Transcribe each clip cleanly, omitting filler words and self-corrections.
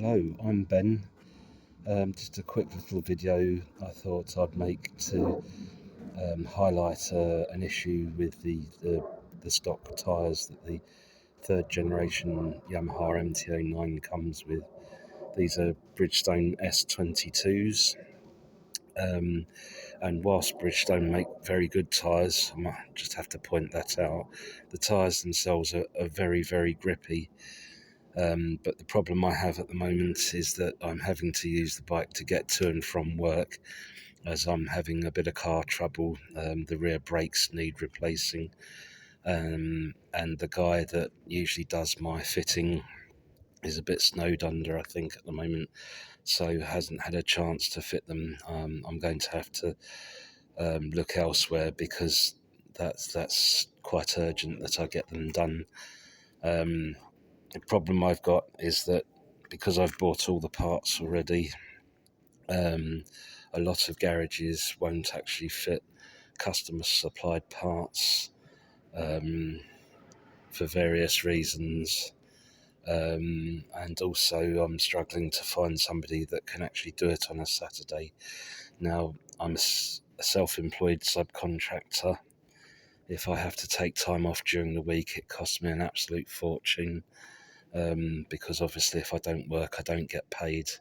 Hello, I'm Ben. Just a quick little video I thought I'd make to highlight an issue with the stock tyres that the third generation Yamaha MT-09 comes with. These are Bridgestone S22s, and whilst Bridgestone make very good tyres, I might just have to point that out, the tyres themselves are very, very grippy. But the problem I have at the moment is that I'm having to use the bike to get to and from work, as I'm having a bit of car trouble. The rear brakes need replacing, and the guy that usually does my fitting is a bit snowed under, I think, at the moment, so hasn't had a chance to fit them. I'm going to have to look elsewhere, because that's quite urgent that I get them done. The problem I've got is that because I've bought all the parts already, a lot of garages won't actually fit customer supplied parts for various reasons, and also I'm struggling to find somebody that can actually do it on a Saturday. Now, I'm a self-employed subcontractor. If I have to take time off during the week, it costs me an absolute fortune. Because obviously if I don't work, I don't get paid.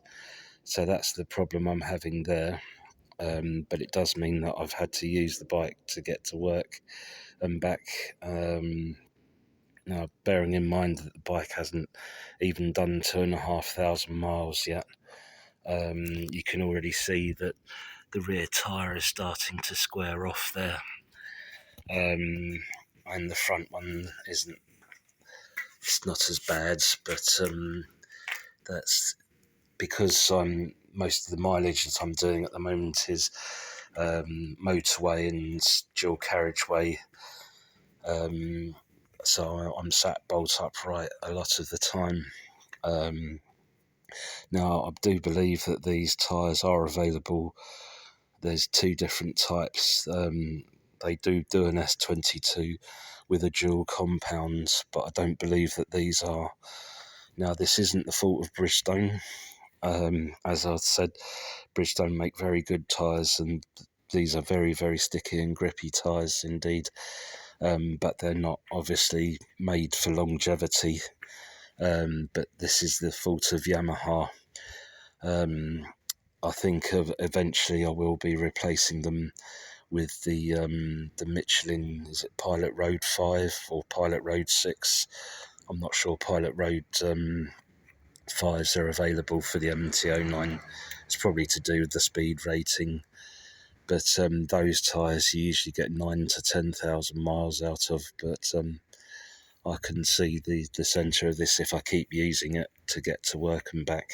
So that's the problem I'm having there. But it does mean that I've had to use the bike to get to work and back. Now, bearing in mind that the bike hasn't even done 2,500 miles yet, you can already see that the rear tyre is starting to square off there. And the front one isn't. It's not as bad, but that's because most of the mileage that I'm doing at the moment is motorway and dual carriageway. So I'm sat bolt upright a lot of the time. Now, I do believe that these tyres are available. There's two different types. They do an S22 with a dual compound, but I don't believe that these are. Now, this isn't the fault of Bridgestone. As I said, Bridgestone make very good tyres, and these are very, very sticky and grippy tyres indeed. But they're not obviously made for longevity. But this is the fault of Yamaha. I think eventually I will be replacing them with the Michelin. Is it Pilot Road 5 or Pilot Road 6? I'm not sure. Pilot Road 5s are available for the MT-09. It's probably to do with the speed rating. But those tyres you usually get 9,000 to 10,000 miles out of. But I can see the centre of this, if I keep using it to get to work and back,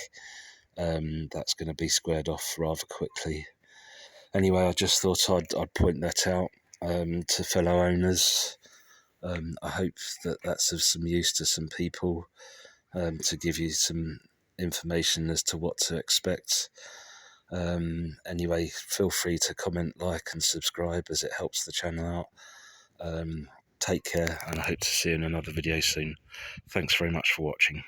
that's going to be squared off rather quickly. Anyway, I just thought I'd point that out to fellow owners. I hope that that's of some use to some people, to give you some information as to what to expect. Anyway, feel free to comment, like and subscribe, as it helps the channel out. Take care, and I hope to see you in another video soon. Thanks very much for watching.